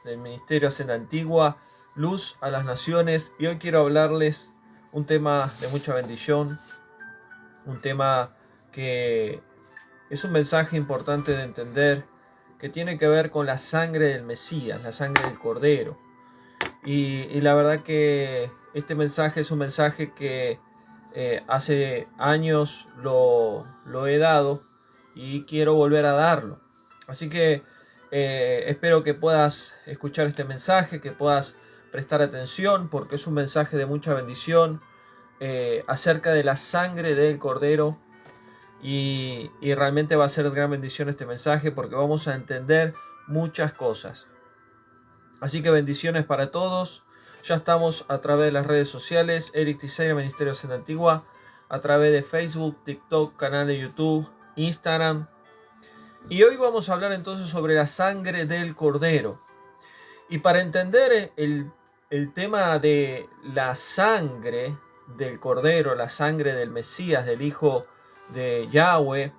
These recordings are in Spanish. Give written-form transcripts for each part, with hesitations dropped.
del Ministerio Senda Antigua, Luz a las Naciones, y hoy quiero hablarles un tema de mucha bendición, un tema que es un mensaje importante de entender, que tiene que ver con la sangre del Mesías, la sangre del Cordero. Y la verdad que este mensaje es un mensaje que hace años lo he dado y quiero volver a darlo. Así que espero que puedas escuchar este mensaje, que puedas prestar atención, porque es un mensaje de mucha bendición acerca de la sangre del Cordero. Y realmente va a ser de gran bendición este mensaje porque vamos a entender muchas cosas. Así que bendiciones para todos. Ya estamos a través de las redes sociales, Eric Tiseira, Ministerio Senda Antigua, a través de Facebook, TikTok, canal de YouTube, Instagram. Y hoy vamos a hablar entonces sobre la sangre del Cordero. Y para entender el tema de la sangre del Cordero, la sangre del Mesías, del Hijo de Yahweh,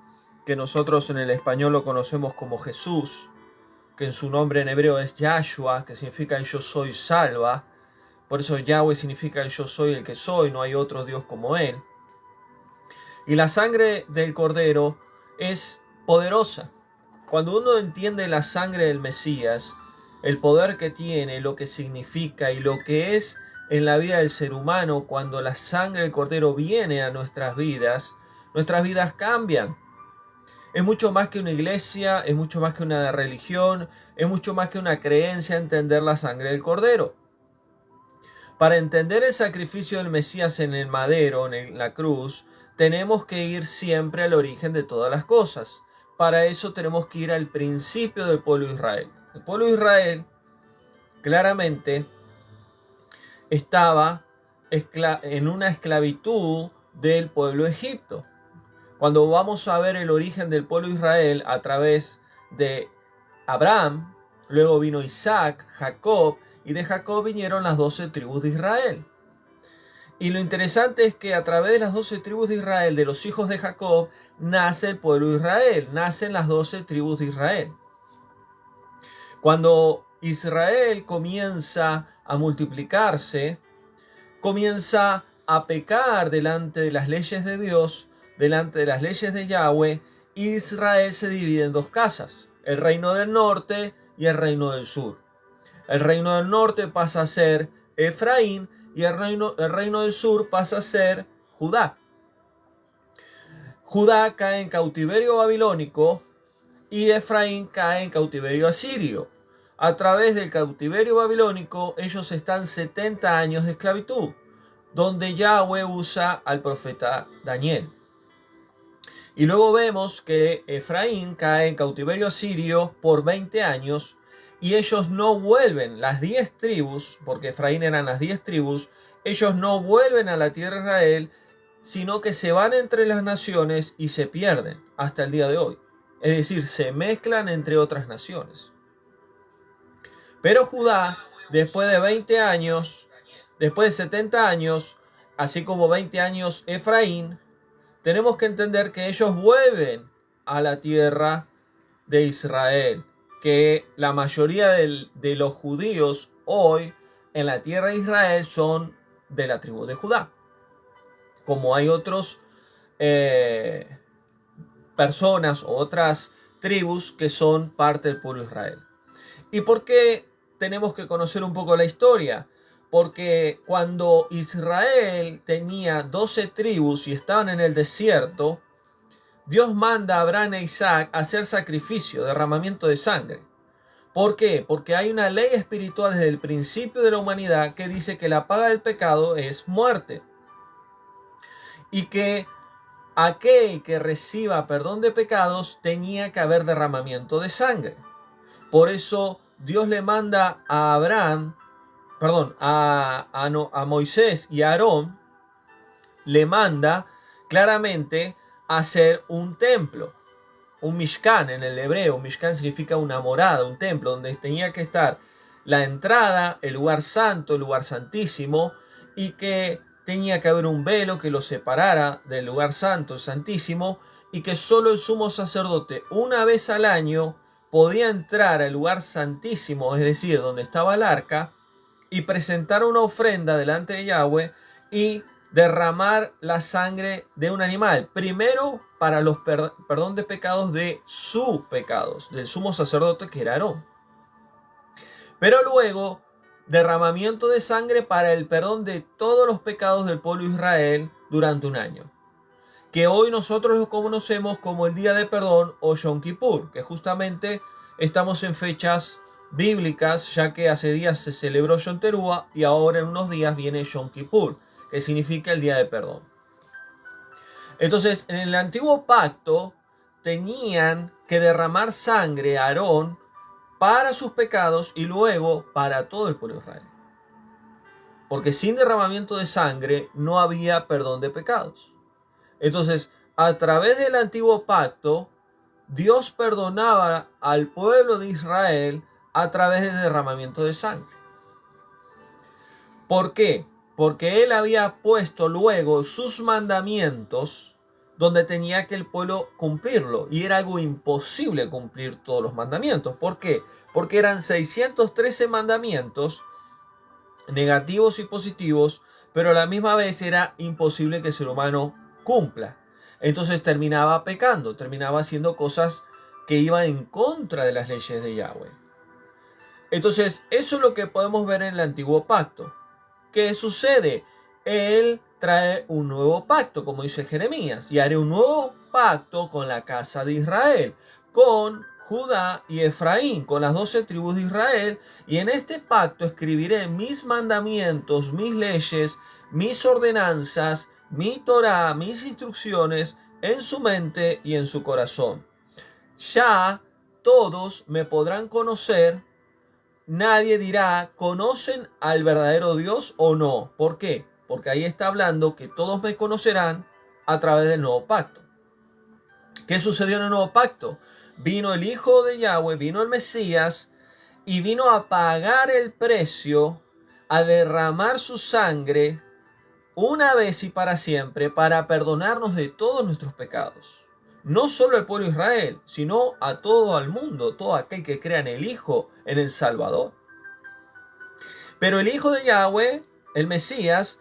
que nosotros en el español lo conocemos como Jesús, que en su nombre en hebreo es Yahshua, que significa el yo soy salva. Por eso Yahweh significa el yo soy el que soy, no hay otro Dios como él. Y la sangre del Cordero es poderosa. Cuando uno entiende la sangre del Mesías, el poder que tiene, lo que significa y lo que es en la vida del ser humano, cuando la sangre del Cordero viene a nuestras vidas cambian. Es mucho más que una iglesia, es mucho más que una religión, es mucho más que una creencia entender la sangre del Cordero. Para entender el sacrificio del Mesías en el madero, en la cruz, tenemos que ir siempre al origen de todas las cosas. Para eso tenemos que ir al principio del pueblo de Israel. El pueblo de Israel claramente estaba en una esclavitud del pueblo de Egipto. Cuando vamos a ver el origen del pueblo de Israel a través de Abraham, luego vino Isaac, Jacob, y de Jacob vinieron las 12 tribus de Israel. Y lo interesante es que a través de las 12 tribus de Israel, de los hijos de Jacob, nace el pueblo de Israel, nacen las 12 tribus de Israel. Cuando Israel comienza a multiplicarse, comienza a pecar delante de las leyes de Dios, delante de las leyes de Yahweh, Israel se divide en dos casas, el reino del norte y el reino del sur. El reino del norte pasa a ser Efraín y el reino del sur pasa a ser Judá. Judá cae en cautiverio babilónico y Efraín cae en cautiverio asirio. A través del cautiverio babilónico ellos están 70 años de esclavitud, donde Yahweh usa al profeta Daniel. Y luego vemos que Efraín cae en cautiverio asirio por 20 años y ellos no vuelven, las 10 tribus, porque Efraín eran las 10 tribus, ellos no vuelven a la tierra de Israel, sino que se van entre las naciones y se pierden hasta el día de hoy. Es decir, se mezclan entre otras naciones. Pero Judá, después de 20 años, después de 70 años, así como 20 años Efraín, tenemos que entender que ellos vuelven a la tierra de Israel, que la mayoría de los judíos hoy en la tierra de Israel son de la tribu de Judá. Como hay otros personas o otras tribus que son parte del pueblo de Israel. ¿Y por qué tenemos que conocer un poco la historia? Porque cuando Israel tenía 12 tribus y estaban en el desierto, Dios manda a Abraham e Isaac a hacer sacrificio, derramamiento de sangre. ¿Por qué? Porque hay una ley espiritual desde el principio de la humanidad que dice que la paga del pecado es muerte. Y que aquel que reciba perdón de pecados tenía que haber derramamiento de sangre. Por eso Dios le manda a a Moisés y a Aarón, le manda claramente a hacer un templo, un mishkan en el hebreo. Un mishkan significa una morada, un templo, donde tenía que estar la entrada, el lugar santo, el lugar santísimo, y que tenía que haber un velo que lo separara del lugar santo, santísimo, y que solo el sumo sacerdote una vez al año podía entrar al lugar santísimo, es decir, donde estaba el arca, y presentar una ofrenda delante de Yahweh y derramar la sangre de un animal. Primero para los perdón de pecados de sus pecados, del sumo sacerdote que era Aarón. Pero luego derramamiento de sangre para el perdón de todos los pecados del pueblo de Israel durante un año, que hoy nosotros lo conocemos como el Día de Perdón o Yom Kippur, que justamente estamos en fechas bíblicas, ya que hace días se celebró Yom Teruah y ahora en unos días viene Yom Kippur, que significa el Día de Perdón. Entonces, en el antiguo pacto tenían que derramar sangre a Aarón para sus pecados y luego para todo el pueblo de Israel. Porque sin derramamiento de sangre no había perdón de pecados. Entonces, a través del antiguo pacto, Dios perdonaba al pueblo de Israel a través del derramamiento de sangre. ¿Por qué? Porque Él había puesto luego sus mandamientos donde tenía que el pueblo cumplirlo. Y era algo imposible cumplir todos los mandamientos. ¿Por qué? Porque eran 613 mandamientos, negativos y positivos, pero a la misma vez era imposible que el ser humano cumpla. Entonces terminaba pecando, terminaba haciendo cosas que iban en contra de las leyes de Yahweh. Entonces, eso es lo que podemos ver en el antiguo pacto. ¿Qué sucede? Él trae un nuevo pacto, como dice Jeremías, y haré un nuevo pacto con la casa de Israel, con Judá y Efraín, con las 12 tribus de Israel, y en este pacto escribiré mis mandamientos, mis leyes, mis ordenanzas, mi Torá, mis instrucciones en su mente y en su corazón. Ya todos me podrán conocer. Nadie dirá, ¿conocen al verdadero Dios o no? ¿Por qué? Porque ahí está hablando que todos me conocerán a través del nuevo pacto. ¿Qué sucedió en el nuevo pacto? Vino el Hijo de Yahweh, vino el Mesías y vino a pagar el precio, a derramar su sangre una vez y para siempre para perdonarnos de todos nuestros pecados. No solo al pueblo de Israel, sino a todo el mundo, todo aquel que crea en el Hijo, en el Salvador. Pero el Hijo de Yahweh, el Mesías,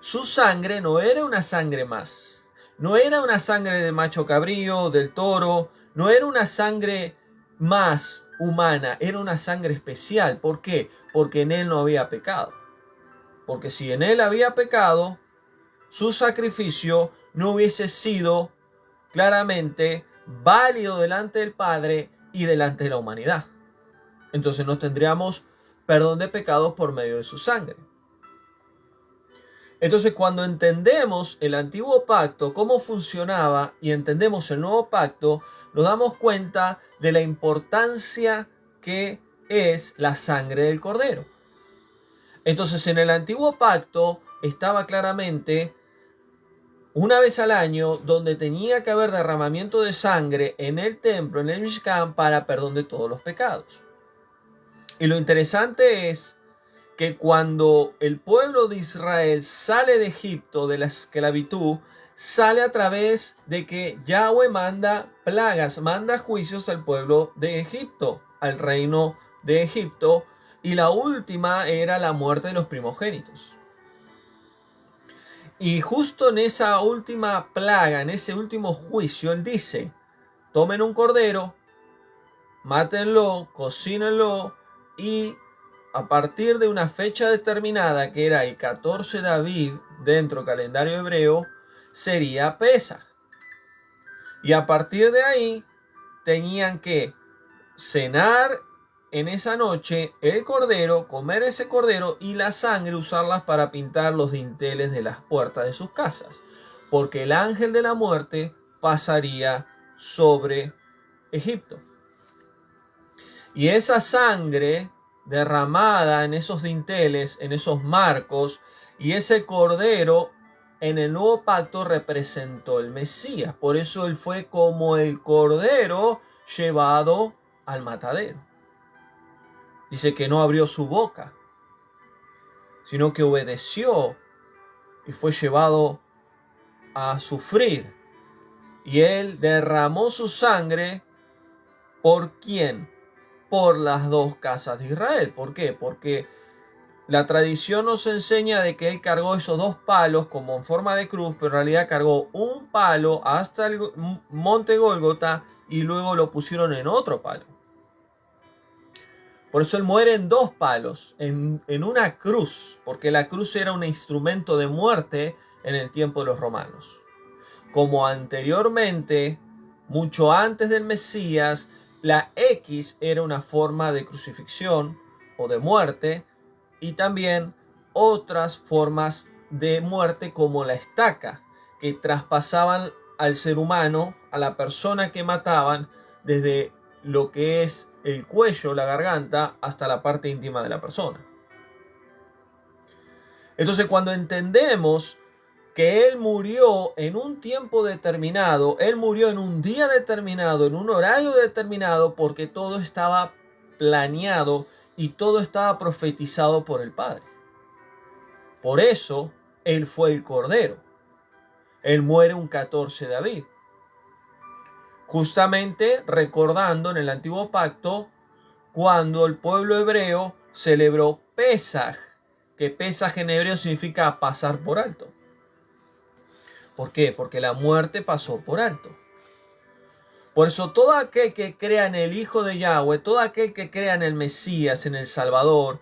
su sangre no era una sangre más. No era una sangre de macho cabrío, del toro, no era una sangre más humana, era una sangre especial. ¿Por qué? Porque en él no había pecado. Porque si en él había pecado, su sacrificio no hubiese sido claramente válido delante del Padre y delante de la humanidad. Entonces no tendríamos perdón de pecados por medio de su sangre. Entonces cuando entendemos el antiguo pacto, cómo funcionaba, y entendemos el nuevo pacto, nos damos cuenta de la importancia que es la sangre del Cordero. Entonces en el antiguo pacto estaba claramente una vez al año donde tenía que haber derramamiento de sangre en el templo, en el Mishkan, para perdón de todos los pecados. Y lo interesante es que cuando el pueblo de Israel sale de Egipto, de la esclavitud, sale a través de que Yahweh manda plagas, manda juicios al pueblo de Egipto, al reino de Egipto, y la última era la muerte de los primogénitos. Y justo en esa última plaga, en ese último juicio, él dice, tomen un cordero, mátenlo, cocínenlo, y a partir de una fecha determinada, que era el 14 de Aviv, dentro del calendario hebreo, sería Pesaj. Y a partir de ahí, tenían que cenar en esa noche el cordero, comer ese cordero y la sangre usarlas para pintar los dinteles de las puertas de sus casas, porque el ángel de la muerte pasaría sobre Egipto. Y esa sangre derramada en esos dinteles, en esos marcos, y ese cordero en el nuevo pacto representó el Mesías. Por eso él fue como el cordero llevado al matadero. Dice que no abrió su boca, sino que obedeció y fue llevado a sufrir. Y él derramó su sangre ¿Por quién? Por las dos casas de Israel. ¿Por qué? Porque la tradición nos enseña de que él cargó esos dos palos como en forma de cruz, pero en realidad cargó un palo hasta el monte Gólgota y luego lo pusieron en otro palo. Por eso él muere en dos palos, en una cruz, porque la cruz era un instrumento de muerte en el tiempo de los romanos. Como anteriormente, mucho antes del Mesías, la X era una forma de crucifixión o de muerte, y también otras formas de muerte como la estaca, que traspasaban al ser humano, a la persona que mataban, desde lo que es el cuello, la garganta, hasta la parte íntima de la persona. Entonces, cuando entendemos que Él murió en un tiempo determinado, Él murió en un día determinado, en un horario determinado, porque todo estaba planeado y todo estaba profetizado por el Padre. Por eso, Él fue el Cordero. Él muere un 14 de Aviv. Justamente recordando en el Antiguo Pacto cuando el pueblo hebreo celebró Pesaj, que Pesaj en hebreo significa pasar por alto. ¿Por qué? Porque la muerte pasó por alto. Por eso todo aquel que crea en el Hijo de Yahweh, todo aquel que crea en el Mesías, en el Salvador,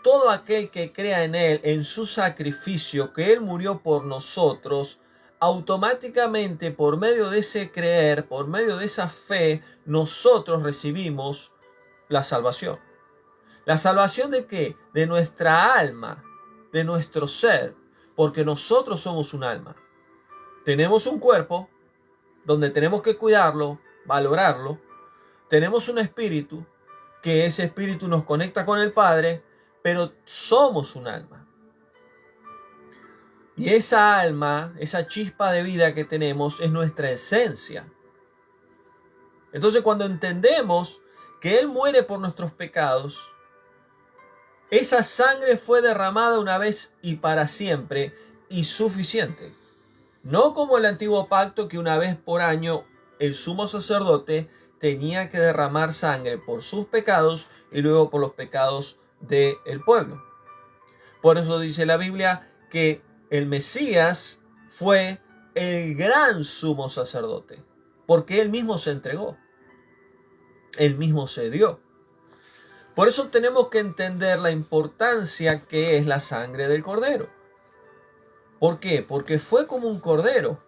todo aquel que crea en Él, en su sacrificio, que Él murió por nosotros, automáticamente por medio de ese creer, por medio de esa fe, nosotros recibimos la salvación. ¿La salvación de qué? De nuestra alma, de nuestro ser, porque nosotros somos un alma. Tenemos un cuerpo donde tenemos que cuidarlo, valorarlo. Tenemos un espíritu, que ese espíritu nos conecta con el Padre, pero somos un alma. Y esa alma, esa chispa de vida que tenemos es nuestra esencia. Entonces cuando entendemos que Él muere por nuestros pecados, esa sangre fue derramada una vez y para siempre y suficiente. No como el antiguo pacto que una vez por año el sumo sacerdote tenía que derramar sangre por sus pecados y luego por los pecados del pueblo. Por eso dice la Biblia que el Mesías fue el gran sumo sacerdote, porque él mismo se entregó, él mismo se dio. Por eso tenemos que entender la importancia que es la sangre del cordero. ¿Por qué? Porque fue como un cordero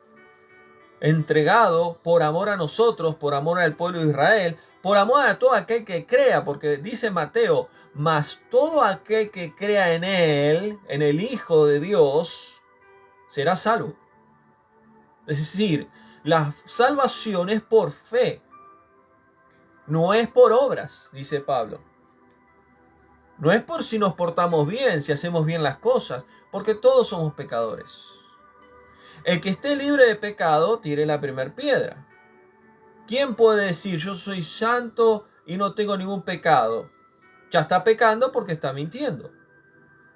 entregado por amor a nosotros, por amor al pueblo de Israel, por amor a todo aquel que crea, porque dice Mateo, mas todo aquel que crea en él, en el Hijo de Dios, será salvo. Es decir, la salvación es por fe, no es por obras, dice Pablo. No es por si nos portamos bien, si hacemos bien las cosas, porque todos somos pecadores. El que esté libre de pecado, tire la primera piedra. ¿Quién puede decir, yo soy santo y no tengo ningún pecado? Ya está pecando porque está mintiendo.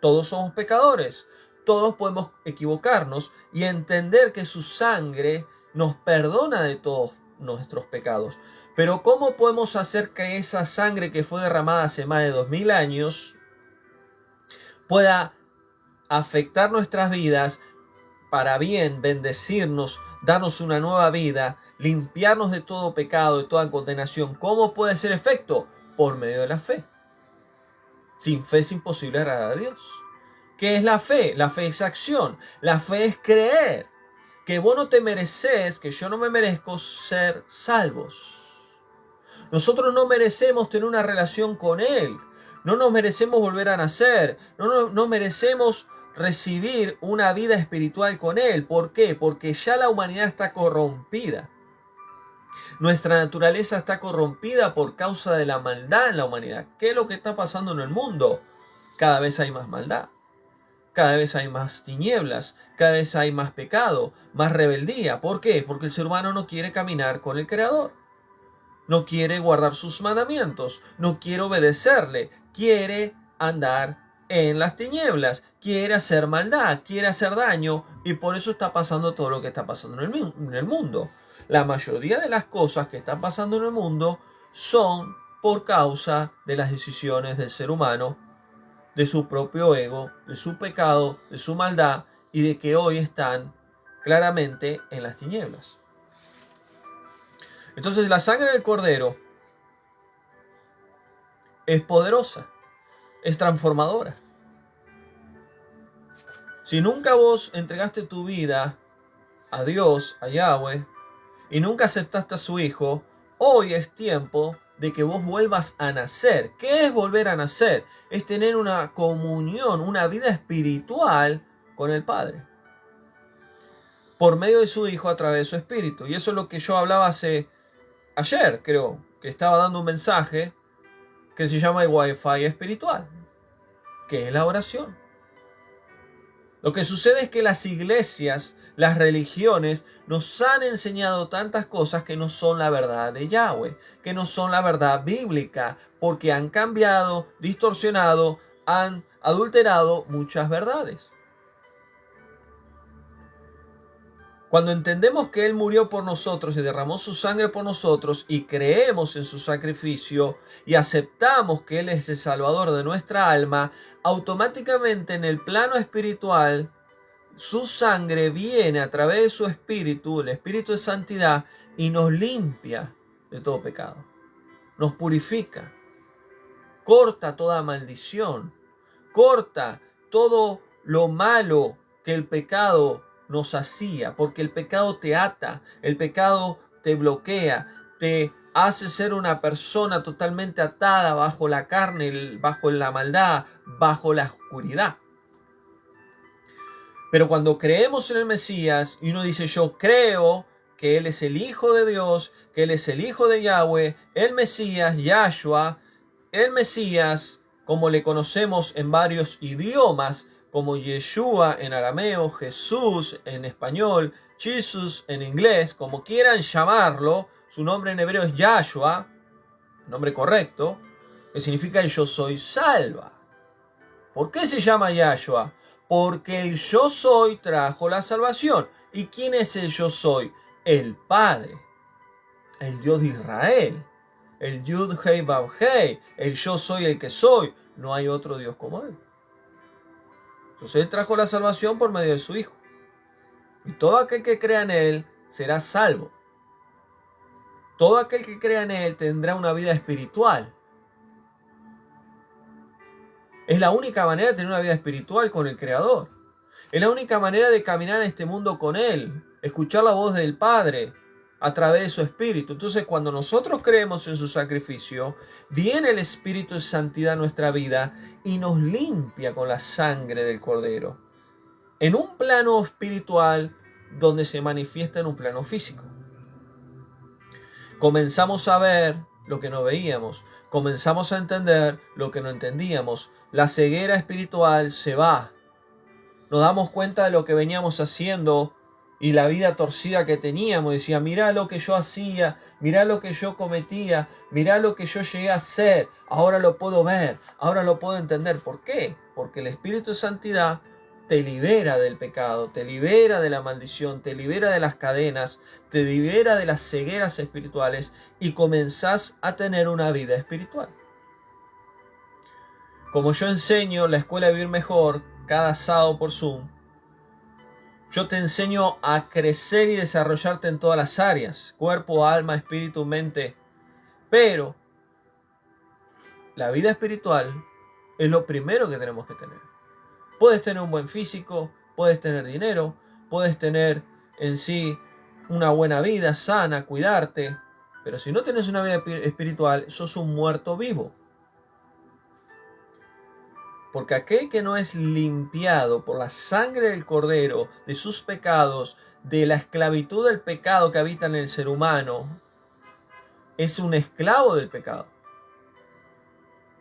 Todos somos pecadores. Todos podemos equivocarnos y entender que su sangre nos perdona de todos nuestros pecados. Pero ¿cómo podemos hacer que esa sangre que fue derramada hace más de 2000 años pueda afectar nuestras vidas para bien, bendecirnos, darnos una nueva vida, limpiarnos de todo pecado, de toda condenación? ¿Cómo puede ser efecto? Por medio de la fe. Sin fe es imposible agradar a Dios. ¿Qué es la fe? La fe es acción. La fe es creer que vos no te mereces, que yo no me merezco ser salvos. Nosotros no merecemos tener una relación con Él. No nos merecemos volver a nacer. No merecemos recibir una vida espiritual con Él. ¿Por qué? Porque ya la humanidad está corrompida. Nuestra naturaleza está corrompida por causa de la maldad en la humanidad. ¿Qué es lo que está pasando en el mundo? Cada vez hay más maldad. Cada vez hay más tinieblas, cada vez hay más pecado, más rebeldía. ¿Por qué? Porque el ser humano no quiere caminar con el Creador. No quiere guardar sus mandamientos, no quiere obedecerle, quiere andar en las tinieblas, quiere hacer maldad, quiere hacer daño, y por eso está pasando todo lo que está pasando en el mundo. La mayoría de las cosas que están pasando en el mundo son por causa de las decisiones del ser humano, de su propio ego, de su pecado, de su maldad y de que hoy están claramente en las tinieblas. Entonces la sangre del Cordero es poderosa, es transformadora. Si nunca vos entregaste tu vida a Dios, a Yahweh, y nunca aceptaste a su Hijo, hoy es tiempo de que vos vuelvas a nacer. ¿Qué es volver a nacer? Es tener una comunión, una vida espiritual con el Padre, por medio de su Hijo a través de su Espíritu. Y eso es lo que yo hablaba ayer, creo, que estaba dando un mensaje que se llama el Wi-Fi espiritual, que es la oración. Lo que sucede es que las iglesias, las religiones, nos han enseñado tantas cosas que no son la verdad de Yahweh, que no son la verdad bíblica, porque han cambiado, distorsionado, han adulterado muchas verdades. Cuando entendemos que Él murió por nosotros y derramó su sangre por nosotros y creemos en su sacrificio y aceptamos que Él es el Salvador de nuestra alma, automáticamente en el plano espiritual, su sangre viene a través de su Espíritu, el Espíritu de santidad, y nos limpia de todo pecado. Nos purifica, corta toda maldición, corta todo lo malo que el pecado nos hacía, porque el pecado te ata, el pecado te bloquea, te hace ser una persona totalmente atada bajo la carne, bajo la maldad, bajo la oscuridad. Pero cuando creemos en el Mesías y uno dice yo creo que Él es el Hijo de Dios, que Él es el Hijo de Yahweh, el Mesías, Yahshua, el Mesías, como le conocemos en varios idiomas, como Yeshua en arameo, Jesús en español, Jesus en inglés, como quieran llamarlo, su nombre en hebreo es Yahshua, nombre correcto, que significa el yo soy salva. ¿Por qué se llama Yahshua? Porque el yo soy trajo la salvación. ¿Y quién es el yo soy? El Padre, el Dios de Israel, el Yud Hei Vav Hei, el yo soy el que soy. No hay otro Dios como Él. Entonces Él trajo la salvación por medio de su Hijo. Y todo aquel que crea en Él será salvo. Todo aquel que crea en Él tendrá una vida espiritual. Es la única manera de tener una vida espiritual con el Creador. Es la única manera de caminar en este mundo con Él. Escuchar la voz del Padre a través de su Espíritu. Entonces, cuando nosotros creemos en su sacrificio, viene el Espíritu de Santidad a nuestra vida y nos limpia con la sangre del Cordero. En un plano espiritual donde se manifiesta en un plano físico. Comenzamos a ver lo que no veíamos. Comenzamos a entender lo que no entendíamos. La ceguera espiritual se va. Nos damos cuenta de lo que veníamos haciendo y la vida torcida que teníamos. Decía, mirá lo que yo hacía, mirá lo que yo cometía, mirá lo que yo llegué a hacer. Ahora lo puedo ver, ahora lo puedo entender. ¿Por qué? Porque el Espíritu de Santidad te libera del pecado, te libera de la maldición, te libera de las cadenas, te libera de las cegueras espirituales y comenzás a tener una vida espiritual. Como yo enseño la Escuela de Vivir Mejor cada sábado por Zoom, yo te enseño a crecer y desarrollarte en todas las áreas, cuerpo, alma, espíritu, mente, pero la vida espiritual es lo primero que tenemos que tener. Puedes tener un buen físico, puedes tener dinero, puedes tener en sí una buena vida sana, cuidarte, pero si no tienes una vida espiritual, sos un muerto vivo. Porque aquel que no es limpiado por la sangre del Cordero, de sus pecados, de la esclavitud del pecado que habita en el ser humano, es un esclavo del pecado.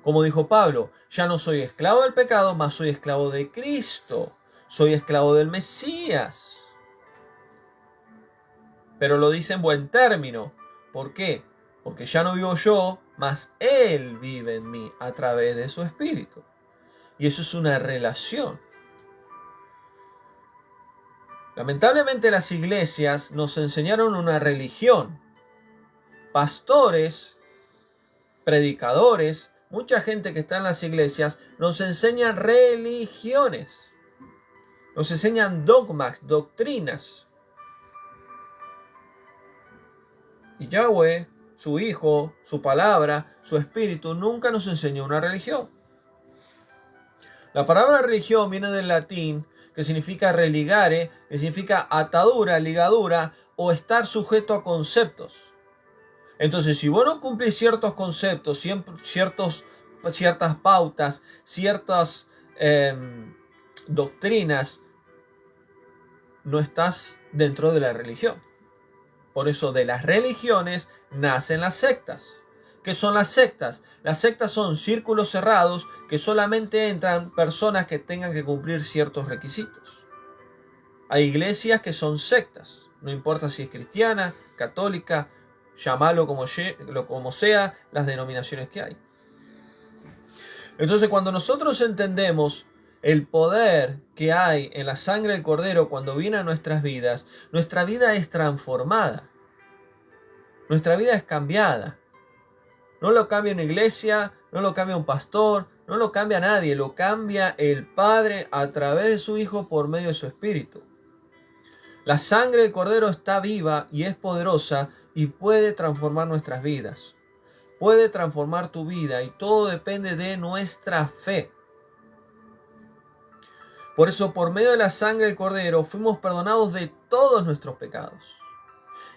Como dijo Pablo, ya no soy esclavo del pecado, mas soy esclavo de Cristo. Soy esclavo del Mesías. Pero lo dice en buen término. ¿Por qué? Porque ya no vivo yo, mas Él vive en mí a través de su Espíritu. Y eso es una relación. Lamentablemente las iglesias nos enseñaron una religión. Pastores predicadores, mucha gente que está en las iglesias, nos enseñan religiones, nos enseñan dogmas, doctrinas. Y Yahweh, su Hijo, su palabra, su Espíritu, nunca nos enseñó una religión. La palabra religión viene del latín, que significa religare, que significa atadura, ligadura, o estar sujeto a conceptos. Entonces, si vos no cumplís ciertos conceptos, ciertas pautas, ciertas doctrinas, no estás dentro de la religión. Por eso de las religiones nacen las sectas. ¿Qué son las sectas? Las sectas son círculos cerrados que solamente entran personas que tengan que cumplir ciertos requisitos. Hay iglesias que son sectas, no importa si es cristiana, católica, llámalo como sea, las denominaciones que hay. Entonces, cuando nosotros entendemos el poder que hay en la sangre del Cordero cuando viene a nuestras vidas, nuestra vida es transformada. Nuestra vida es cambiada. No lo cambia una iglesia, no lo cambia un pastor, no lo cambia nadie, lo cambia el Padre a través de su Hijo por medio de su Espíritu. La sangre del Cordero está viva y es poderosa y puede transformar nuestras vidas. Puede transformar tu vida y todo depende de nuestra fe. Por eso, por medio de la sangre del Cordero, fuimos perdonados de todos nuestros pecados.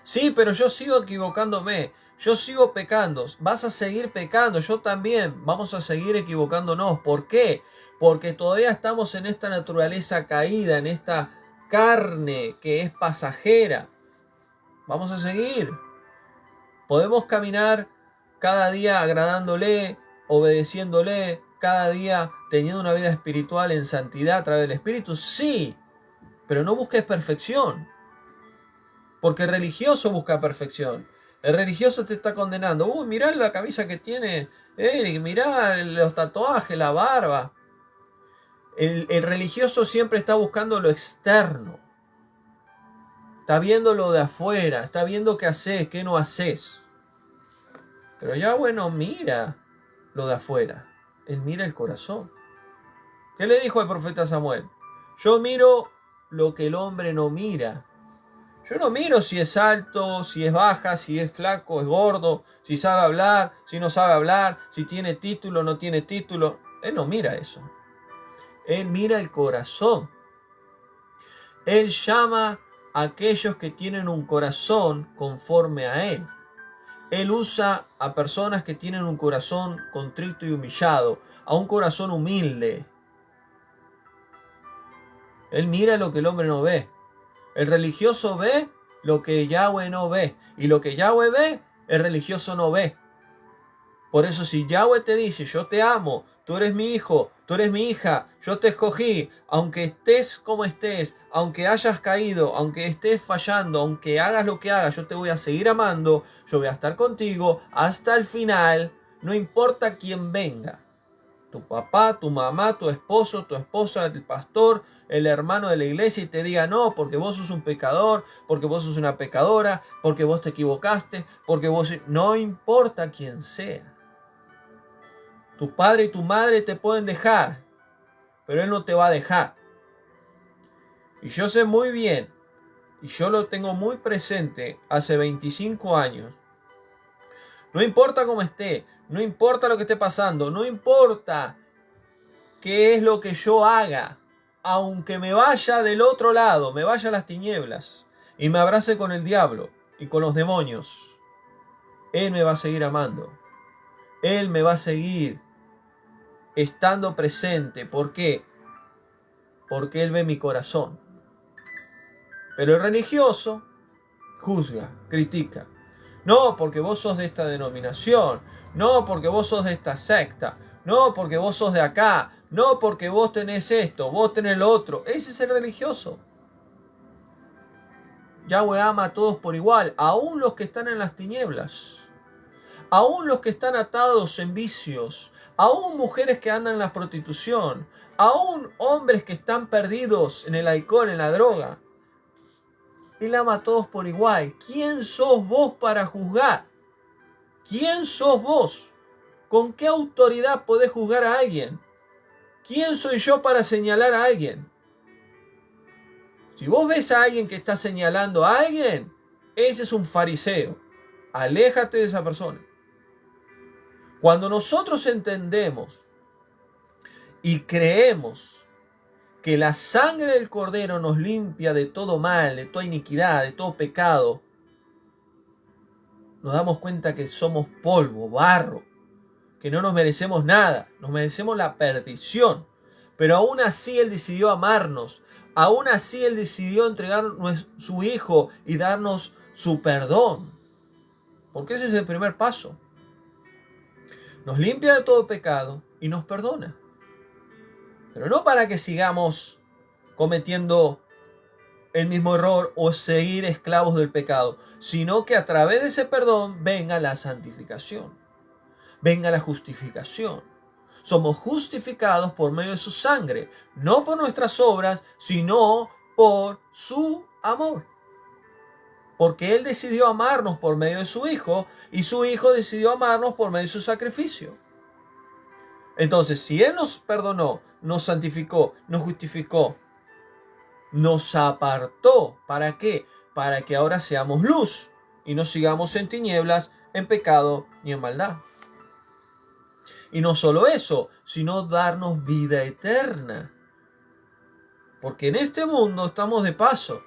Sí, pero yo sigo equivocándome, yo sigo pecando, vas a seguir pecando, yo también, vamos a seguir equivocándonos. ¿Por qué? Porque todavía estamos en esta naturaleza caída, en esta carne que es pasajera. Vamos a seguir. Podemos caminar cada día agradándole, obedeciéndole, cada día teniendo una vida espiritual en santidad a través del Espíritu, sí, pero no busques perfección, porque el religioso busca perfección. El religioso te está condenando. Uy, mirá la camisa que tiene Eric, mirá los tatuajes, la barba. El religioso siempre está buscando lo externo. Está viendo lo de afuera, está viendo qué haces, qué no haces. Pero Yahweh no mira lo de afuera, Él mira el corazón. ¿Qué le dijo el profeta Samuel? Yo miro lo que el hombre no mira. Yo no miro si es alto, si es baja, si es flaco, es gordo, si sabe hablar, si no sabe hablar, si tiene título, no tiene título. Él no mira eso. Él mira el corazón. Él llama a aquellos que tienen un corazón conforme a Él. Él usa a personas que tienen un corazón contrito y humillado, a un corazón humilde. Él mira lo que el hombre no ve. El religioso ve lo que Yahweh no ve. Y lo que Yahweh ve, el religioso no ve. Por eso si Yahweh te dice, yo te amo, tú eres mi hijo, tú eres mi hija, yo te escogí, aunque estés como estés, aunque hayas caído, aunque estés fallando, aunque hagas lo que hagas, yo te voy a seguir amando, yo voy a estar contigo hasta el final, no importa quién venga. Tu papá, tu mamá, tu esposo, tu esposa, el pastor, el hermano de la iglesia y te diga no, porque vos sos un pecador, porque vos sos una pecadora, porque vos te equivocaste, porque vos... No importa quién sea. Tu padre y tu madre te pueden dejar, pero Él no te va a dejar. Y yo sé muy bien, y yo lo tengo muy presente hace 25 años. No importa cómo esté, no importa lo que esté pasando, no importa qué es lo que yo haga, aunque me vaya del otro lado, me vaya a las tinieblas y me abrace con el diablo y con los demonios, Él me va a seguir amando. Él me va a seguir estando presente. ¿Por qué? Porque Él ve mi corazón. Pero el religioso juzga, critica. No, porque vos sos de esta denominación. No, porque vos sos de esta secta. No, porque vos sos de acá. No, porque vos tenés esto, vos tenés lo otro. Ese es el religioso. Yahweh ama a todos por igual, aún los que están en las tinieblas. Aún los que están atados en vicios. Aún mujeres que andan en la prostitución. Aún hombres que están perdidos en el alcohol, en la droga. Él ama a todos por igual. ¿Quién sos vos para juzgar? ¿Quién sos vos? ¿Con qué autoridad podés juzgar a alguien? ¿Quién soy yo para señalar a alguien? Si vos ves a alguien que está señalando a alguien, ese es un fariseo. Aléjate de esa persona. Cuando nosotros entendemos y creemos que la sangre del Cordero nos limpia de todo mal, de toda iniquidad, de todo pecado, nos damos cuenta que somos polvo, barro, que no nos merecemos nada, nos merecemos la perdición. Pero aún así Él decidió amarnos, aún así Él decidió entregar su Hijo y darnos su perdón. Porque ese es el primer paso. Nos limpia de todo pecado y nos perdona. Pero no para que sigamos cometiendo el mismo error o seguir esclavos del pecado, sino que a través de ese perdón venga la santificación, venga la justificación. Somos justificados por medio de su sangre, no por nuestras obras, sino por su amor. Porque Él decidió amarnos por medio de su Hijo, y su Hijo decidió amarnos por medio de su sacrificio. Entonces, si Él nos perdonó, nos santificó, nos justificó, nos apartó, ¿para qué? Para que ahora seamos luz y no sigamos en tinieblas, en pecado ni en maldad. Y no solo eso, sino darnos vida eterna. Porque en este mundo estamos de paso.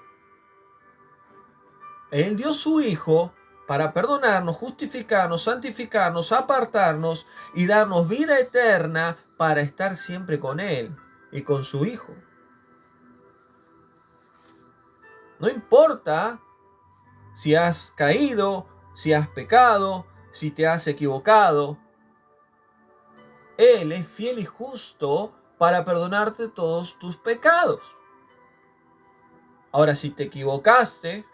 Él dio su Hijo para perdonarnos, justificarnos, santificarnos, apartarnos y darnos vida eterna para estar siempre con Él y con su Hijo. No importa si has caído, si has pecado, si te has equivocado. Él es fiel y justo para perdonarte todos tus pecados. Ahora, si te equivocaste,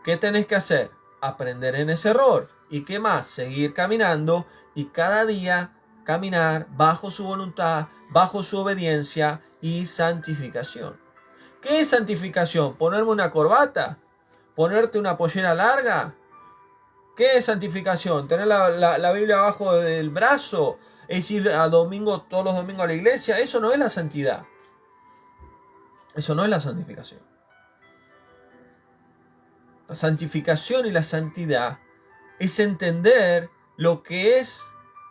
¿qué tenés que hacer? Aprender en ese error. ¿Y qué más? Seguir caminando y cada día caminar bajo su voluntad, bajo su obediencia y santificación. ¿Qué es santificación? ¿Ponerme una corbata? ¿Ponerte una pollera larga? ¿Qué es santificación? ¿Tener la Biblia abajo del brazo? ¿Es ir todos los domingos a la iglesia? Eso no es la santidad. Eso no es la santificación. La santificación y la santidad es entender lo que es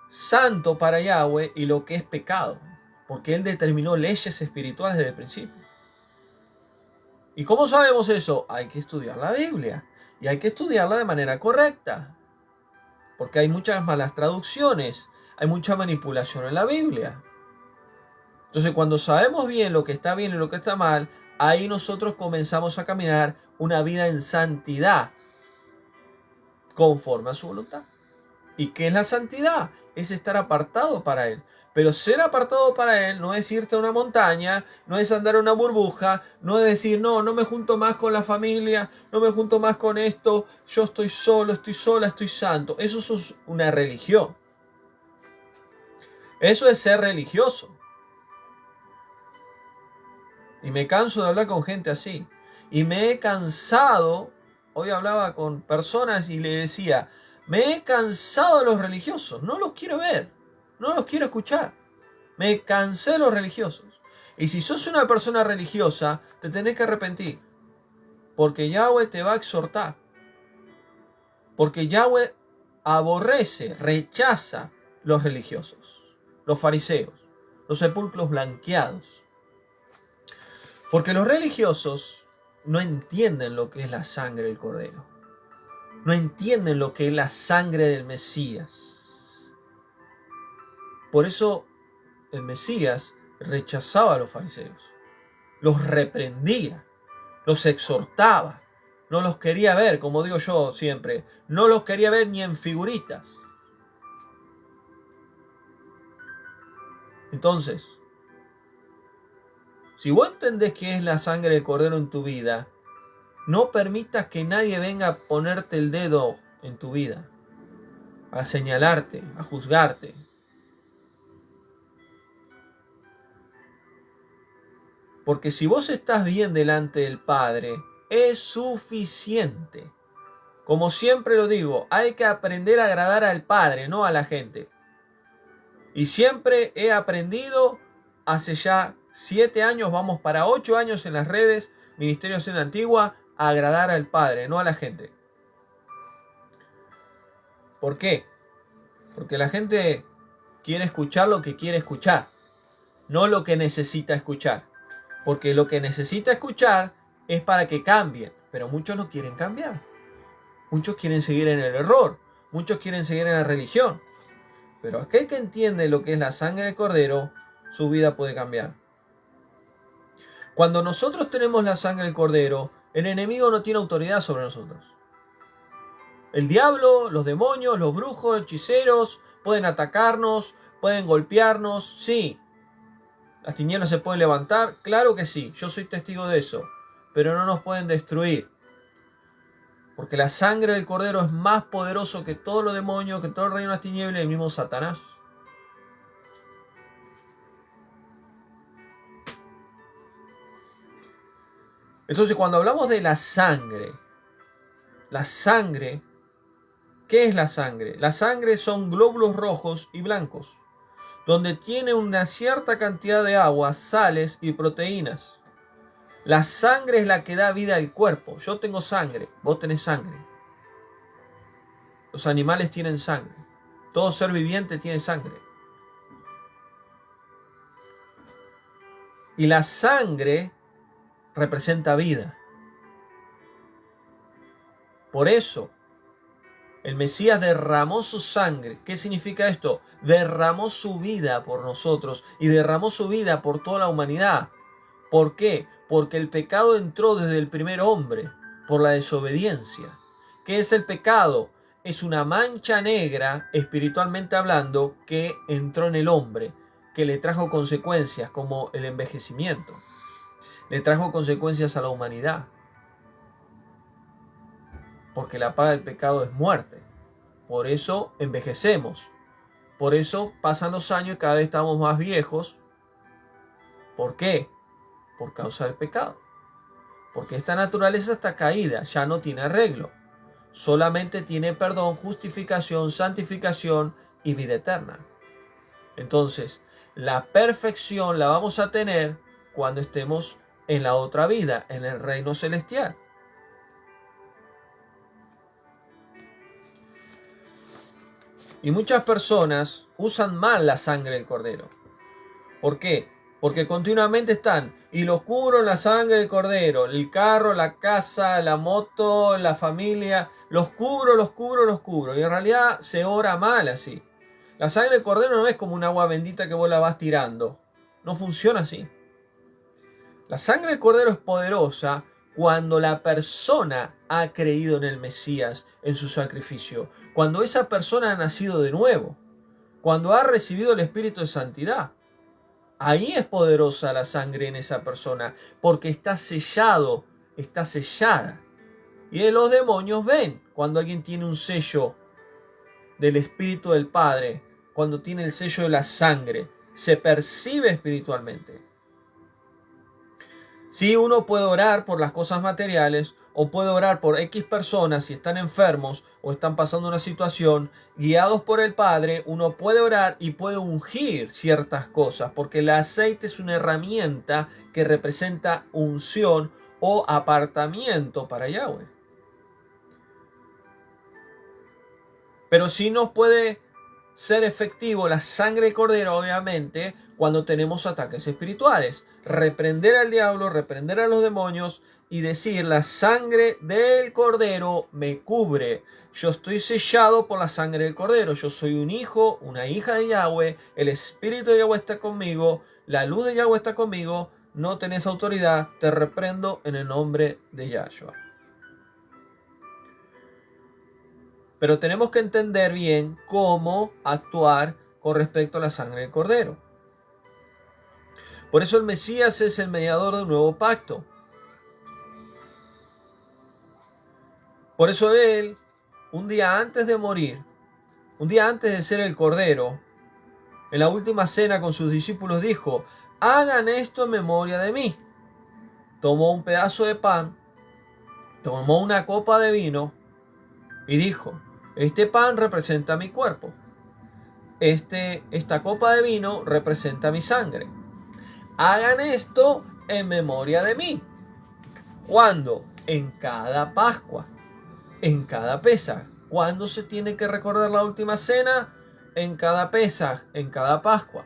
santo para Yahweh y lo que es pecado. Porque Él determinó leyes espirituales desde el principio. ¿Y cómo sabemos eso? Hay que estudiar la Biblia. Y hay que estudiarla de manera correcta. Porque hay muchas malas traducciones. Hay mucha manipulación en la Biblia. Entonces, cuando sabemos bien lo que está bien y lo que está mal, ahí nosotros comenzamos a caminar una vida en santidad, conforme a su voluntad. ¿Y qué es la santidad? Es estar apartado para Él. Pero ser apartado para Él no es irte a una montaña, no es andar en una burbuja, no es decir, no me junto más con la familia, no me junto más con esto, yo estoy solo, estoy sola, estoy santo. Eso es una religión. Eso es ser religioso. Y me canso de hablar con gente así. Y me he cansado, hoy hablaba con personas y le decía, me he cansado de los religiosos, no los quiero ver, no los quiero escuchar. Me cansé de los religiosos. Y si sos una persona religiosa, te tenés que arrepentir. Porque Yahweh te va a exhortar. Porque Yahweh aborrece, rechaza los religiosos, los fariseos, los sepulcros blanqueados. Porque los religiosos no entienden lo que es la sangre del Cordero. No entienden lo que es la sangre del Mesías. Por eso el Mesías rechazaba a los fariseos. Los reprendía, los exhortaba. No los quería ver, como digo yo siempre. No los quería ver ni en figuritas. Entonces, si vos entendés qué es la sangre del Cordero en tu vida, no permitas que nadie venga a ponerte el dedo en tu vida, a señalarte, a juzgarte. Porque si vos estás bien delante del Padre, es suficiente. Como siempre lo digo, hay que aprender a agradar al Padre, no a la gente. Y siempre he aprendido, hace ya 7 años, vamos para 8 años en las redes, Ministerio Senda Antigua, a agradar al Padre, no a la gente. ¿Por qué? Porque la gente quiere escuchar lo que quiere escuchar, no lo que necesita escuchar. Porque lo que necesita escuchar es para que cambien, pero muchos no quieren cambiar. Muchos quieren seguir en el error, muchos quieren seguir en la religión. Pero aquel que entiende lo que es la sangre del Cordero, su vida puede cambiar. Cuando nosotros tenemos la sangre del Cordero, el enemigo no tiene autoridad sobre nosotros. El diablo, los demonios, los brujos, hechiceros, pueden atacarnos, pueden golpearnos, sí. Las tinieblas se pueden levantar, claro que sí, yo soy testigo de eso. Pero no nos pueden destruir. Porque la sangre del Cordero es más poderoso que todos los demonios, que todo el reino de las tinieblas y el mismo Satanás. Entonces, cuando hablamos de la sangre, ¿qué es la sangre? La sangre son glóbulos rojos y blancos, donde tiene una cierta cantidad de agua, sales y proteínas. La sangre es la que da vida al cuerpo. Yo tengo sangre, vos tenés sangre. Los animales tienen sangre. Todo ser viviente tiene sangre. Y la sangre representa vida. Por eso, el Mesías derramó su sangre. ¿Qué significa esto? Derramó su vida por nosotros y derramó su vida por toda la humanidad. ¿Por qué? Porque el pecado entró desde el primer hombre, por la desobediencia. ¿Qué es el pecado? Es una mancha negra, espiritualmente hablando, que entró en el hombre, que le trajo consecuencias como el envejecimiento. Le trajo consecuencias a la humanidad. Porque la paga del pecado es muerte. Por eso envejecemos. Por eso pasan los años y cada vez estamos más viejos. ¿Por qué? Por causa del pecado. Porque esta naturaleza está caída, ya no tiene arreglo. Solamente tiene perdón, justificación, santificación y vida eterna. Entonces, la perfección la vamos a tener cuando estemos en la otra vida, en el reino celestial. Y muchas personas usan mal la sangre del Cordero. ¿Por qué? Porque continuamente están, y los cubro en la sangre del Cordero, el carro, la casa, la moto, la familia, los cubro. Y en realidad se ora mal así. La sangre del Cordero no es como un agua bendita que vos la vas tirando. No funciona así. La sangre del Cordero es poderosa cuando la persona ha creído en el Mesías, en su sacrificio. Cuando esa persona ha nacido de nuevo. Cuando ha recibido el Espíritu de Santidad. Ahí es poderosa la sangre en esa persona, porque está sellado, está sellada. Y los demonios ven cuando alguien tiene un sello del Espíritu del Padre, cuando tiene el sello de la sangre, se percibe espiritualmente. Sí, uno puede orar por las cosas materiales, o puede orar por X personas si están enfermos o están pasando una situación, guiados por el Padre, uno puede orar y puede ungir ciertas cosas, porque el aceite es una herramienta que representa unción o apartamiento para Yahweh. Pero sí nos puede ser efectivo la sangre del Cordero, obviamente, cuando tenemos ataques espirituales. Reprender al diablo, reprender a los demonios y decir: la sangre del Cordero me cubre. Yo estoy sellado por la sangre del Cordero. Yo soy un hijo, una hija de Yahweh. El Espíritu de Yahweh está conmigo. La luz de Yahweh está conmigo. No tenés autoridad. Te reprendo en el nombre de Yahshua. Pero tenemos que entender bien cómo actuar con respecto a la sangre del Cordero. Por eso el Mesías es el mediador de un nuevo pacto. Por eso él, un día antes de morir, un día antes de ser el Cordero, en la última cena con sus discípulos dijo: hagan esto en memoria de mí. Tomó un pedazo de pan, tomó una copa de vino y dijo: este pan representa mi cuerpo. esta copa de vino representa mi sangre. Hagan esto en memoria de mí. ¿Cuándo? En cada Pascua, en cada Pesaj. ¿Cuándo se tiene que recordar la última cena? En cada Pesaj, en cada Pascua.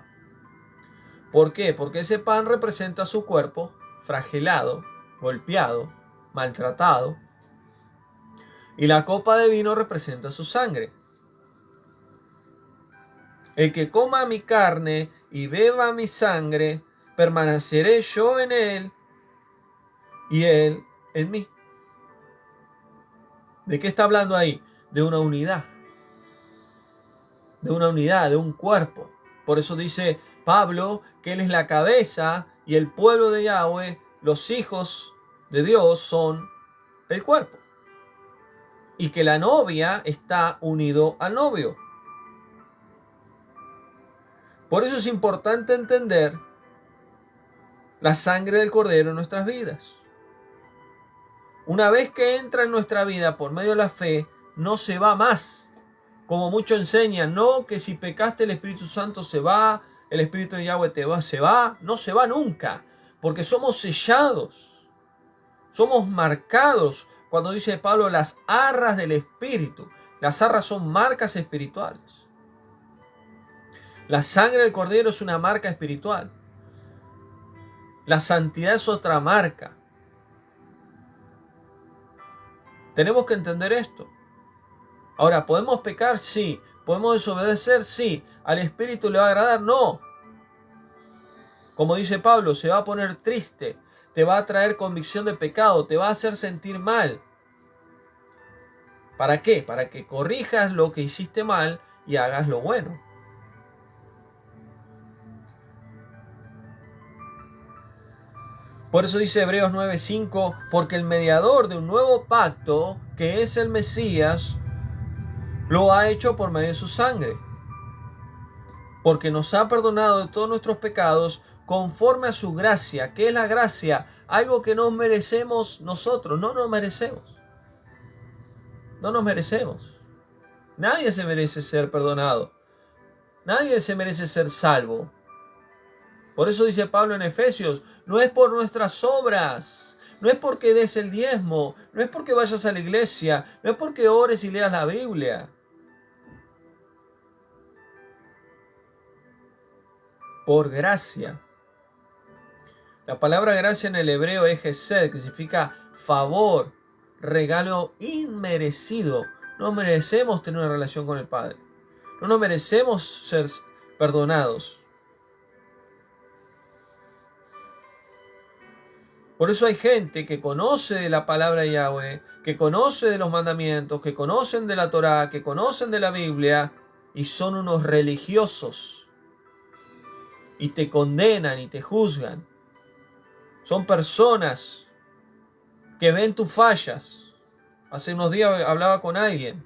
¿Por qué? Porque ese pan representa su cuerpo flagelado, golpeado, maltratado. Y la copa de vino representa su sangre. El que coma mi carne y beba mi sangre, permaneceré yo en él y él en mí. ¿De qué está hablando ahí? De una unidad. De una unidad, de un cuerpo. Por eso dice Pablo que él es la cabeza y el pueblo de Yahweh, los hijos de Dios, son el cuerpo. Y que la novia está unido al novio. Por eso es importante entender la sangre del Cordero en nuestras vidas. Una vez que entra en nuestra vida por medio de la fe, no se va más. Como muchos enseñan, no, que si pecaste el Espíritu Santo se va, el Espíritu de Yahweh se va. No se va nunca, porque somos sellados, somos marcados. Cuando dice Pablo, las arras del Espíritu. Las arras son marcas espirituales. La sangre del Cordero es una marca espiritual. La santidad es otra marca. Tenemos que entender esto. Ahora, ¿podemos pecar? Sí. ¿Podemos desobedecer? Sí. ¿Al Espíritu le va a agradar? No. Como dice Pablo, se va a poner triste, te va a traer convicción de pecado, te va a hacer sentir mal. ¿Para qué? Para que corrijas lo que hiciste mal y hagas lo bueno. Por eso dice Hebreos 9:5, porque el mediador de un nuevo pacto, que es el Mesías, lo ha hecho por medio de su sangre. Porque nos ha perdonado de todos nuestros pecados conforme a su gracia. ¿Qué es la gracia? Algo que no merecemos nosotros, no nos merecemos. No nos merecemos. Nadie se merece ser perdonado. Nadie se merece ser salvo. Por eso dice Pablo en Efesios, no es por nuestras obras, no es porque des el diezmo, no es porque vayas a la iglesia, no es porque ores y leas la Biblia. Por gracia. La palabra gracia en el hebreo es hesed, que significa favor, regalo inmerecido. No merecemos tener una relación con el Padre. No nos merecemos ser perdonados. Por eso hay gente que conoce de la palabra de Yahweh, que conoce de los mandamientos, que conocen de la Torá, que conocen de la Biblia, y son unos religiosos. Y te condenan y te juzgan. Son personas que ven tus fallas. Hace unos días hablaba con alguien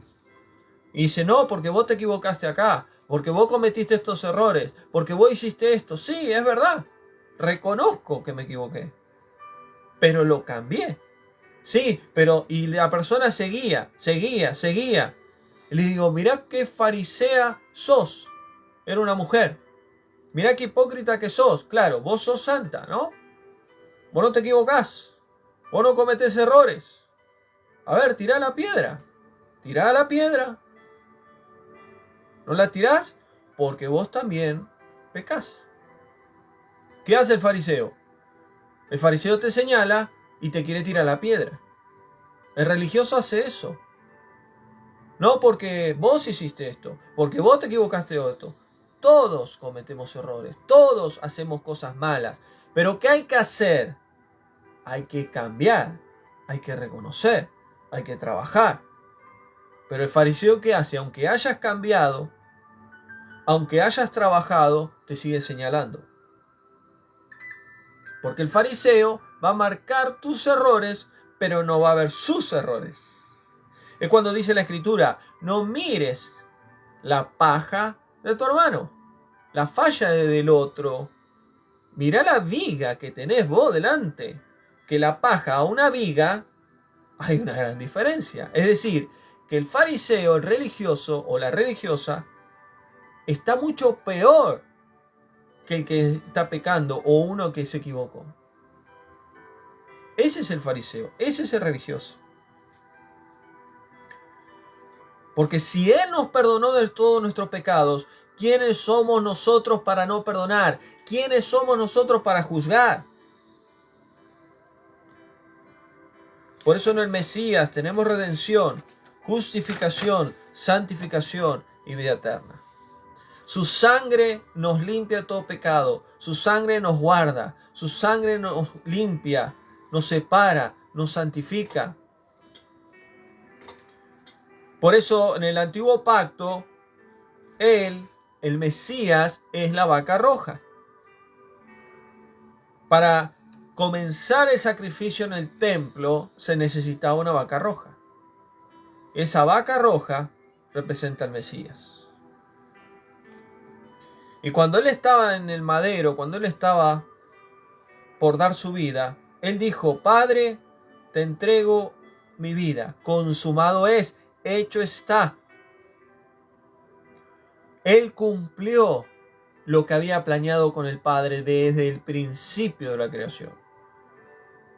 y dice, no, porque vos te equivocaste acá, porque vos cometiste estos errores, porque vos hiciste esto. Sí, es verdad, reconozco que me equivoqué, pero lo cambié. Sí, pero y la persona seguía. Y le digo, mirá qué farisea sos. Era una mujer. Mirá qué hipócrita que sos. Claro, vos sos santa, ¿no? Vos no te equivocás. Vos no cometés errores. A ver, tirá la piedra. Tirá la piedra. ¿No la tirás? Porque vos también pecás. ¿Qué hace el fariseo? El fariseo te señala y te quiere tirar la piedra. El religioso hace eso. No porque vos hiciste esto, porque vos te equivocaste de esto. Todos cometemos errores, todos hacemos cosas malas. Pero ¿qué hay que hacer? Hay que cambiar, hay que reconocer, hay que trabajar. Pero el fariseo, ¿qué hace? Aunque hayas cambiado, aunque hayas trabajado, te sigue señalando. Porque el fariseo va a marcar tus errores, pero no va a ver sus errores. Es cuando dice la Escritura, no mires la paja de tu hermano, la falla del otro. Mirá la viga que tenés vos delante. Que la paja a una viga, hay una gran diferencia. Es decir, que el fariseo, el religioso o la religiosa, está mucho peor que el que está pecando o uno que se equivocó. Ese es el fariseo, ese es el religioso. Porque si Él nos perdonó de todos nuestros pecados, ¿quiénes somos nosotros para no perdonar? ¿Quiénes somos nosotros para juzgar? Por eso en el Mesías tenemos redención, justificación, santificación y vida eterna. Su sangre nos limpia todo pecado, su sangre nos guarda, su sangre nos limpia, nos separa, nos santifica. Por eso en el antiguo pacto, Él, el Mesías, es la vaca roja. Para comenzar el sacrificio en el templo se necesitaba una vaca roja. Esa vaca roja representa al Mesías. Y cuando Él estaba en el madero, cuando Él estaba por dar su vida, Él dijo: Padre, te entrego mi vida, consumado es, hecho está. Él cumplió lo que había planeado con el Padre desde el principio de la creación.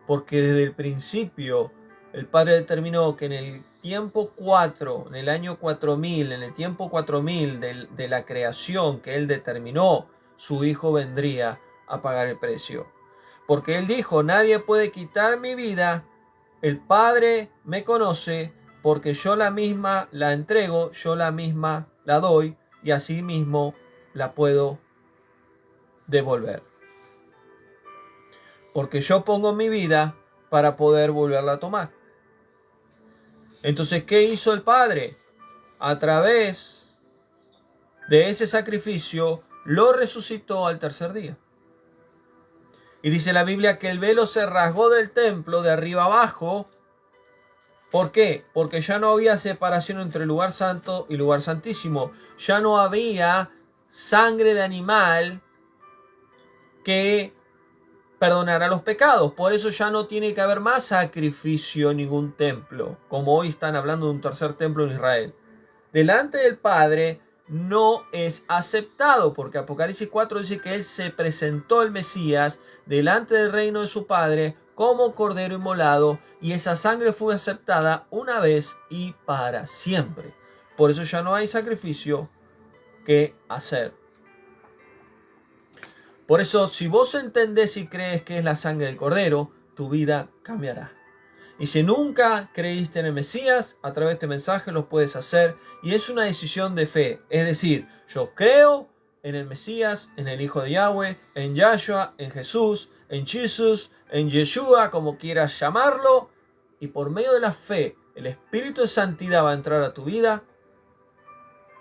Porque desde el principio el Padre determinó que en el tiempo 4, en el año 4000, en el tiempo 4000 de la creación que Él determinó, su Hijo vendría a pagar el precio. Porque Él dijo: nadie puede quitar mi vida, el Padre me conoce, porque yo la misma la entrego, yo la misma la doy, y así mismo la puedo devolver. Porque yo pongo mi vida para poder volverla a tomar. Entonces, ¿qué hizo el Padre? A través de ese sacrificio, lo resucitó al tercer día. Y dice la Biblia que el velo se rasgó del templo de arriba abajo. ¿Por qué? Porque ya no había separación entre el lugar santo y el lugar santísimo. Ya no había sangre de animal que perdonará los pecados. Por eso ya no tiene que haber más sacrificio en ningún templo, como hoy están hablando de un tercer templo en Israel. Delante del Padre no es aceptado, porque Apocalipsis 4 dice que Él se presentó el Mesías delante del reino de su Padre como cordero inmolado, y esa sangre fue aceptada una vez y para siempre. Por eso ya no hay sacrificio que hacer. Por eso, si vos entendés y crees que es la sangre del cordero, tu vida cambiará. Y si nunca creíste en el Mesías, a través de este mensaje lo puedes hacer, y es una decisión de fe. Es decir, yo creo en el Mesías, en el Hijo de Yahweh, en Yahshua, en Jesús, en Jesús, en Yeshua, como quieras llamarlo, y por medio de la fe, el Espíritu de Santidad va a entrar a tu vida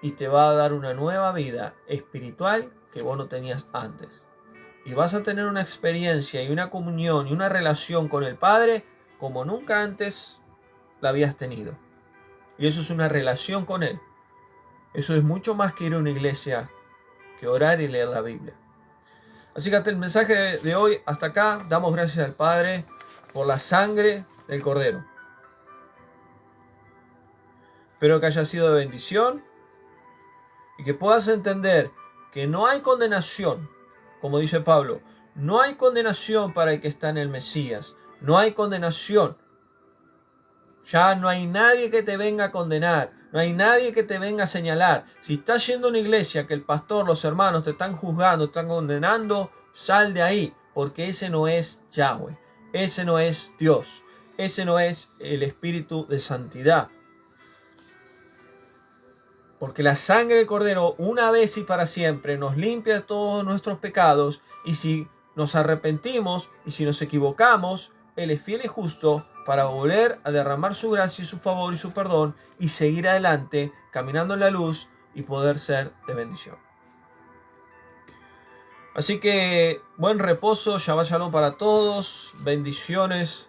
y te va a dar una nueva vida espiritual que vos no tenías antes. Y vas a tener una experiencia y una comunión y una relación con el Padre como nunca antes la habías tenido. Y eso es una relación con Él. Eso es mucho más que ir a una iglesia, que orar y leer la Biblia. Así que hasta el mensaje de hoy, hasta acá, damos gracias al Padre por la sangre del Cordero. Espero que haya sido de bendición y que puedas entender que no hay condenación, como dice Pablo, no hay condenación para el que está en el Mesías. No hay condenación. Ya no hay nadie que te venga a condenar. No hay nadie que te venga a señalar. Si estás yendo a una iglesia que el pastor, los hermanos te están juzgando, te están condenando, sal de ahí. Porque ese no es Yahweh. Ese no es Dios. Ese no es el Espíritu de Santidad. Porque la sangre del Cordero, una vez y para siempre, nos limpia de todos nuestros pecados. Y si nos arrepentimos y si nos equivocamos, Él es fiel y justo para volver a derramar su gracia y su favor y su perdón y seguir adelante, caminando en la luz y poder ser de bendición. Así que buen reposo, Shabbat Shalom para todos, bendiciones.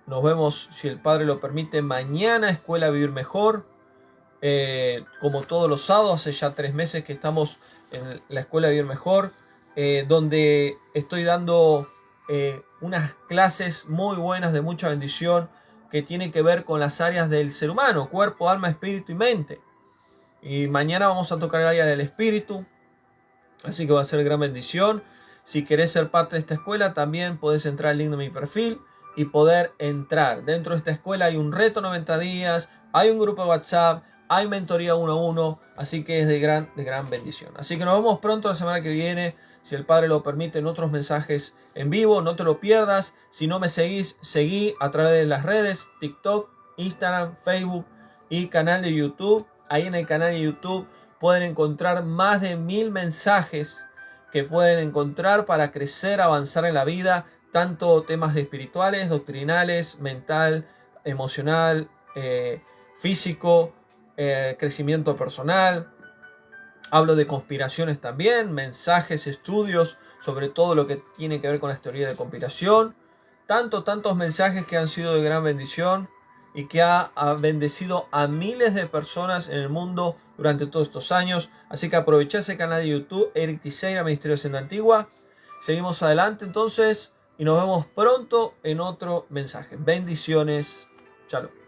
Nos vemos, si el Padre lo permite, mañana, Escuela Vivir Mejor. Como todos los sábados, hace ya 3 meses que estamos en la Escuela Vivir Mejor, donde estoy dando unas clases muy buenas de mucha bendición que tienen que ver con las áreas del ser humano, cuerpo, alma, espíritu y mente. Y mañana vamos a tocar el área del espíritu, así que va a ser gran bendición. Si querés ser parte de esta escuela, también podés entrar al link de mi perfil y poder entrar. Dentro de esta escuela hay un reto 90 días, hay un grupo de WhatsApp, hay mentoría 1 a 1, así que es de gran bendición. Así que nos vemos pronto la semana que viene, si el Padre lo permite, en otros mensajes en vivo. No te lo pierdas. Si no me seguís, seguí a través de las redes, TikTok, Instagram, Facebook y canal de YouTube. Ahí en el canal de YouTube pueden encontrar más de 1000 mensajes que pueden encontrar para crecer, avanzar en la vida, tanto temas de espirituales, doctrinales, mental, emocional, físico, crecimiento personal. Hablo de conspiraciones también, mensajes, estudios sobre todo lo que tiene que ver con las teorías de conspiración. Tantos mensajes que han sido de gran bendición y que ha bendecido a miles de personas en el mundo durante todos estos años. Así que aproveché ese canal de YouTube, Eric Tiseira, Ministerio de Senda Antigua. Seguimos adelante entonces y nos vemos pronto en otro mensaje. Bendiciones. Chao.